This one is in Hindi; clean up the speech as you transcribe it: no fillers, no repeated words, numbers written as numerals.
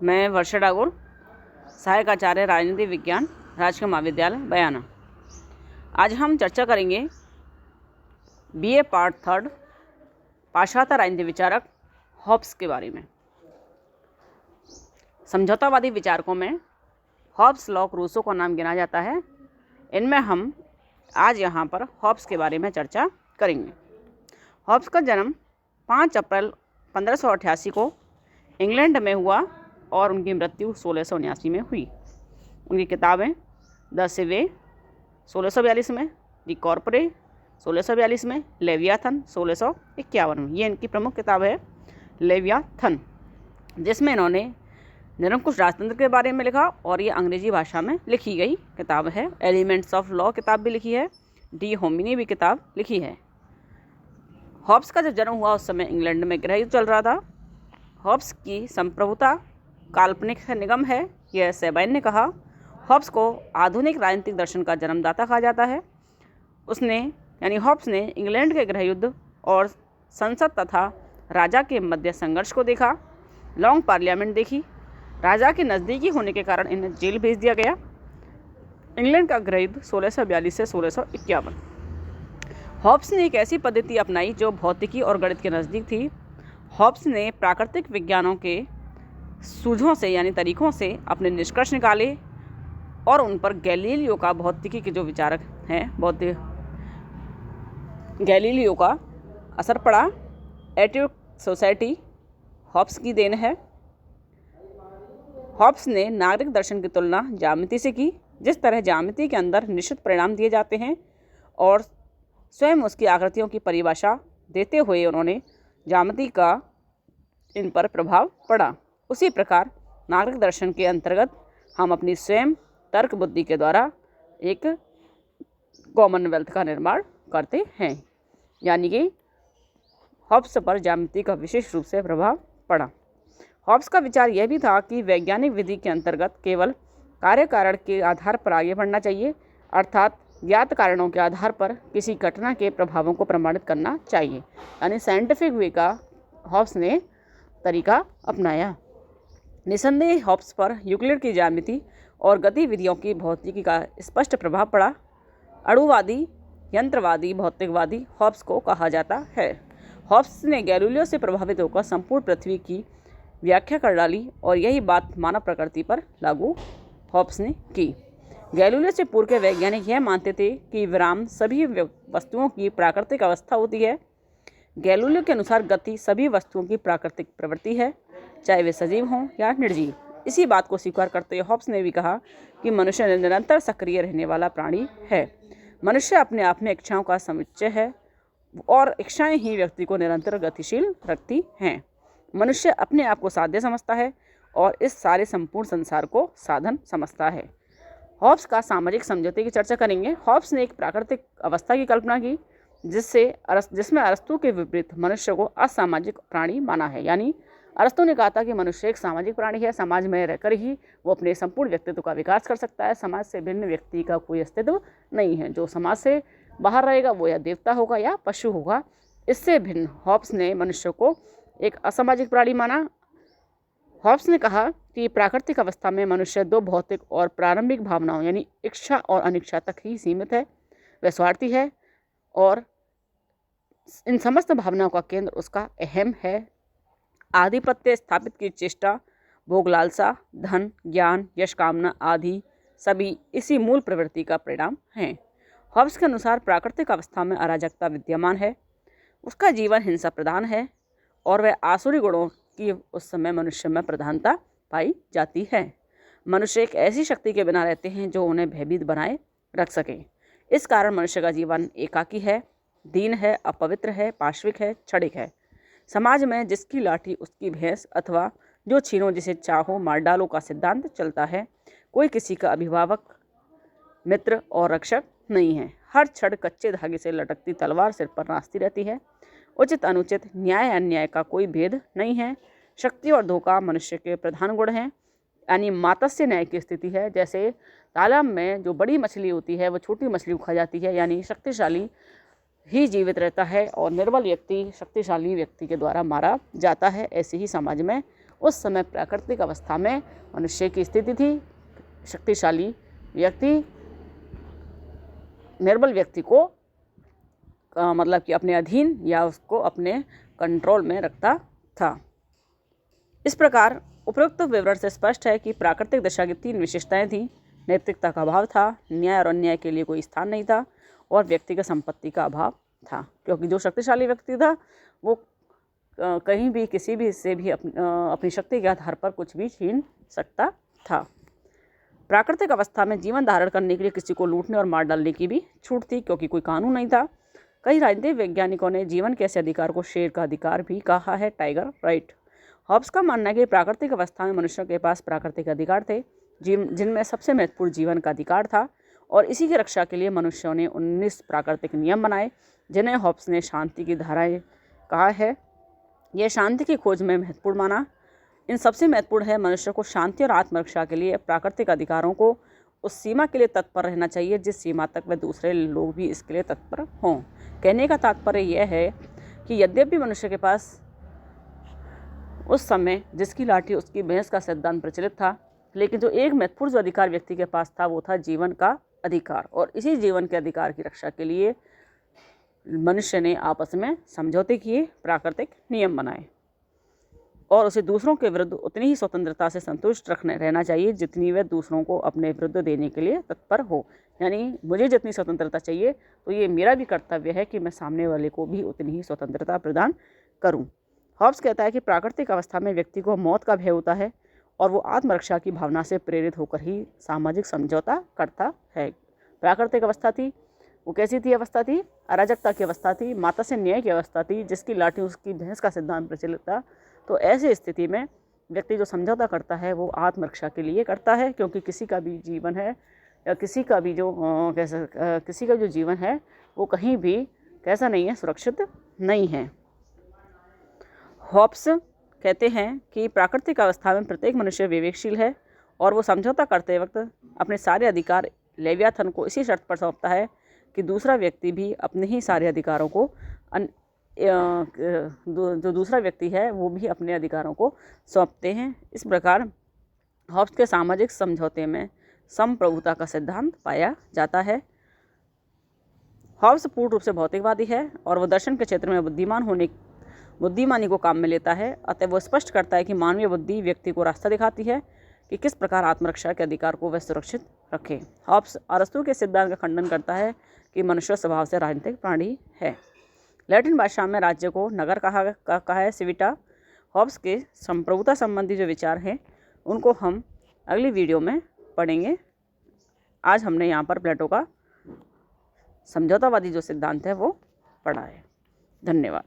मैं वर्षा डागोर, सहायक आचार्य राजनीति विज्ञान, राजकीय महाविद्यालय बयाना। आज हम चर्चा करेंगे बीए पार्ट 3 पाश्चात्य राजनीति विचारक हॉब्स के बारे में। समझौतावादी विचारकों में हॉब्स, लॉक, रूसो का नाम गिना जाता है। इनमें हम आज यहाँ पर हॉब्स के बारे में चर्चा करेंगे। हॉब्स का जन्म 5 अप्रैल 1588 को इंग्लैंड में हुआ और उनकी मृत्यु 1679 में हुई। उनकी किताबें द सिवे 1642 में, दी कॉर्पोरे 1642 में, लेवियाथन 1651 में। ये इनकी प्रमुख किताब है लेवियाथन, जिसमें इन्होंने निरंकुश राजतंत्र के बारे में लिखा और ये अंग्रेजी भाषा में लिखी गई किताब है। एलिमेंट्स ऑफ लॉ किताब भी लिखी है। डी होमिनी भी किताब लिखी है। हॉब्स का जब जन्म हुआ उस समय इंग्लैंड में गृह युद्ध चल रहा था। हॉब्स की संप्रभुता काल्पनिक निगम है, यह सेबाइन ने कहा। हॉब्स को आधुनिक राजनीतिक दर्शन का जन्मदाता कहा जाता है। हॉब्स ने इंग्लैंड के गृह युद्ध और संसद तथा राजा के मध्य संघर्ष को देखा। लॉन्ग पार्लियामेंट देखी। राजा के नज़दीकी होने के कारण इन्हें जेल भेज दिया गया। इंग्लैंड का गृह युद्ध 1642 से 1651। हॉब्स ने एक ऐसी पद्धति अपनाई जो भौतिकी और गणित के नज़दीक थी। हॉब्स ने प्राकृतिक विज्ञानों के सूझों से यानी तरीकों से अपने निष्कर्ष निकाले और उन पर गैलीलियो का भौतिकी के जो विचारक हैं गैलीलियो का असर पड़ा। एट्यूक सोसाइटी हॉब्स की देन है। हॉब्स ने नागरिक दर्शन की तुलना ज्यामिति से की। जिस तरह ज्यामिति के अंदर निश्चित परिणाम दिए जाते हैं और स्वयं उसकी आकृतियों की परिभाषा देते हुए उन्होंने ज्यामिति का इन पर प्रभाव पड़ा, उसी प्रकार नागरिक दर्शन के अंतर्गत हम अपनी स्वयं तर्क बुद्धि के द्वारा एक कॉमनवेल्थ का निर्माण करते हैं। यानी कि हॉब्स पर ज्यामिति का विशेष रूप से प्रभाव पड़ा। हॉब्स का विचार यह भी था कि वैज्ञानिक विधि के अंतर्गत केवल कार्य कारण के आधार पर आगे बढ़ना चाहिए, अर्थात ज्ञात कारणों के आधार पर किसी घटना के प्रभावों को प्रमाणित करना चाहिए। यानी साइंटिफिक वे का हॉब्स ने तरीका अपनाया। निसंदेह हॉब्स पर यूक्लिड की ज्यामिति और गतिविधियों की भौतिकी का स्पष्ट प्रभाव पड़ा। अणुवादी, यंत्रवादी, भौतिकवादी हॉब्स को कहा जाता है। हॉब्स ने गैलीलियो से प्रभावित होकर संपूर्ण पृथ्वी की व्याख्या कर डाली और यही बात मानव प्रकृति पर लागू हॉब्स ने की। गैलीलियो से पूर्व के वैज्ञानिक यह मानते थे कि विराम सभी वस्तुओं की प्राकृतिक अवस्था होती है। गैलीलियो के अनुसार गति सभी वस्तुओं की प्राकृतिक प्रवृत्ति है, चाहे वे सजीव हों या निर्जीव। इसी बात को स्वीकार करते हुए हॉब्स ने भी कहा कि मनुष्य निरंतर सक्रिय रहने वाला प्राणी है। मनुष्य अपने आप में इच्छाओं का समुच्चय है और इच्छाएं ही व्यक्ति को निरंतर गतिशील रखती हैं। मनुष्य अपने आप को साध्य समझता है और इस सारे संपूर्ण संसार को साधन समझता है। हॉब्स का सामाजिक समझौते की चर्चा करेंगे। हॉब्स ने एक प्राकृतिक अवस्था की कल्पना की जिसमें अरस्तु के विपरीत मनुष्य को असामाजिक प्राणी माना है। यानी अरस्तु ने कहा था कि मनुष्य एक सामाजिक प्राणी है, समाज में रहकर ही वो अपने संपूर्ण व्यक्तित्व का विकास कर सकता है। समाज से भिन्न व्यक्ति का कोई अस्तित्व नहीं है। जो समाज से बाहर रहेगा वो या देवता होगा या पशु होगा। इससे भिन्न हॉब्स ने मनुष्य को एक असामाजिक प्राणी माना। हॉब्स ने कहा कि प्राकृतिक अवस्था में मनुष्य दो भौतिक और प्रारंभिक भावनाओं यानी इच्छा और अनिच्छा तक ही सीमित है। वह स्वार्थी है और इन समस्त भावनाओं का केंद्र उसका अहम है। आधिपत्य स्थापित की चेष्टा, भोग लालसा, धन, ज्ञान, यश कामना आदि सभी इसी मूल प्रवृत्ति का परिणाम हैं। हॉब्स के अनुसार प्राकृतिक अवस्था में अराजकता विद्यमान है। उसका जीवन हिंसा प्रधान है और वह आसुरी गुणों की उस समय मनुष्य में प्रधानता पाई जाती है। मनुष्य एक ऐसी शक्ति के बिना रहते हैं जो उन्हें भयभीत बनाए रख सके। इस कारण मनुष्य का जीवन एकाकी है, दीन है, अपवित्र है, पाश्विक है, क्षणिक है। समाज में जिसकी लाठी उसकी भैंस अथवा जो छीनो जिसे चाहो मार डालो का सिद्धांत चलता है। कोई किसी का अभिभावक, मित्र और रक्षक नहीं है। हर क्षण कच्चे धागे से लटकती तलवार सिर पर नाचती रहती है। उचित अनुचित, न्याय अन्याय का कोई भेद नहीं है। शक्ति और धोखा मनुष्य के प्रधान गुण हैं। यानी मात्स्य न्याय की स्थिति है। जैसे तालाब में जो बड़ी मछली होती है वो छोटी मछली को खा जाती है, यानी शक्तिशाली ही जीवित रहता है और निर्बल व्यक्ति शक्तिशाली व्यक्ति के द्वारा मारा जाता है। ऐसे ही समाज में उस समय प्राकृतिक अवस्था में मनुष्य की स्थिति थी शक्तिशाली व्यक्ति निर्बल व्यक्ति को मतलब कि अपने अधीन या उसको अपने कंट्रोल में रखता था। इस प्रकार उपरोक्त विवरण से स्पष्ट है कि प्राकृतिक दशा की 3 विशेषताएं थीं। नैतिकता का अभाव था, न्याय और अन्याय के लिए कोई स्थान नहीं था और व्यक्तिगत संपत्ति का अभाव था, क्योंकि जो शक्तिशाली व्यक्ति था वो कहीं भी किसी भी से भी अपनी शक्ति के आधार पर कुछ भी छीन सकता था। प्राकृतिक अवस्था में जीवन धारण करने के लिए किसी को लूटने और मार डालने की भी छूट थी, क्योंकि कोई कानून नहीं था। कई राजनीतिक वैज्ञानिकों ने जीवन के ऐसे अधिकार को शेर का अधिकार भी कहा है, टाइगर राइट। हॉब्स का मानना है कि प्राकृतिक अवस्था में मनुष्य के पास प्राकृतिक अधिकार थे जिनमें सबसे महत्वपूर्ण जीवन का अधिकार था, और इसी की रक्षा के लिए मनुष्यों ने 19 प्राकृतिक नियम बनाए जिन्हें हॉब्स ने शांति की धाराएं कहा है। यह शांति की खोज में महत्वपूर्ण माना। इन सबसे महत्वपूर्ण है मनुष्य को शांति और आत्मरक्षा के लिए प्राकृतिक अधिकारों को उस सीमा के लिए तत्पर रहना चाहिए जिस सीमा तक वह दूसरे लोग भी इसके लिए तत्पर हों। कहने का तात्पर्य यह है कि यद्यपि मनुष्य के पास उस समय जिसकी लाठी उसकी भैंस का सिद्धांत प्रचलित था, लेकिन जो एक महत्वपूर्ण अधिकार व्यक्ति के पास था वो था जीवन का अधिकार, और इसी जीवन के अधिकार की रक्षा के लिए मनुष्य ने आपस में समझौते किए, प्राकृतिक नियम बनाए, और उसे दूसरों के विरुद्ध उतनी ही स्वतंत्रता से संतुष्ट रहना चाहिए जितनी वह दूसरों को अपने विरुद्ध देने के लिए तत्पर हो। यानी मुझे जितनी स्वतंत्रता चाहिए तो ये मेरा भी कर्तव्य है कि मैं सामने वाले को भी उतनी ही स्वतंत्रता प्रदान करूं। हॉब्स कहता है कि प्राकृतिक अवस्था में व्यक्ति को मौत का भय होता है और वो आत्मरक्षा की भावना से प्रेरित होकर ही सामाजिक समझौता करता है। प्राकृतिक अवस्था थी, वो कैसी थी अवस्था थी? अराजकता की अवस्था थी, माता से न्याय की अवस्था थी, जिसकी लाठी उसकी भैंस का सिद्धांत प्रचलित था। तो ऐसी स्थिति में व्यक्ति जो समझौता करता है वो आत्मरक्षा के लिए करता है, क्योंकि किसी का भी जीवन है या किसी का भी जो जीवन है वो कहीं भी कैसा नहीं है, सुरक्षित नहीं है। हॉब्स कहते हैं कि प्राकृतिक अवस्था में प्रत्येक मनुष्य विवेकशील है और वो समझौता करते वक्त अपने सारे अधिकार लेवियाथन को इसी शर्त पर सौंपता है कि दूसरा व्यक्ति भी अपने ही सारे अधिकारों को जो दूसरा व्यक्ति है वो भी अपने अधिकारों को सौंपते हैं। इस प्रकार हॉब्स के सामाजिक समझौते में संप्रभुता का सिद्धांत पाया जाता है। हॉब्स पूर्ण रूप से भौतिकवादी है और वो दर्शन के क्षेत्र में बुद्धिमानी को काम में लेता है। अतः वो स्पष्ट करता है कि मानवीय बुद्धि व्यक्ति को रास्ता दिखाती है कि किस प्रकार आत्मरक्षा के अधिकार को वह सुरक्षित रखे। हॉब्स अरस्तु के सिद्धांत का खंडन करता है कि मनुष्य स्वभाव से राजनीतिक प्राणी है। लैटिन भाषा में राज्य को नगर कहा है, सिविटा। हॉब्स के संप्रभुता संबंधी जो विचार हैं उनको हम अगली वीडियो में पढ़ेंगे। आज हमने यहाँ पर प्लेटो का समझौतावादी जो सिद्धांत है वो पढ़ा है। धन्यवाद।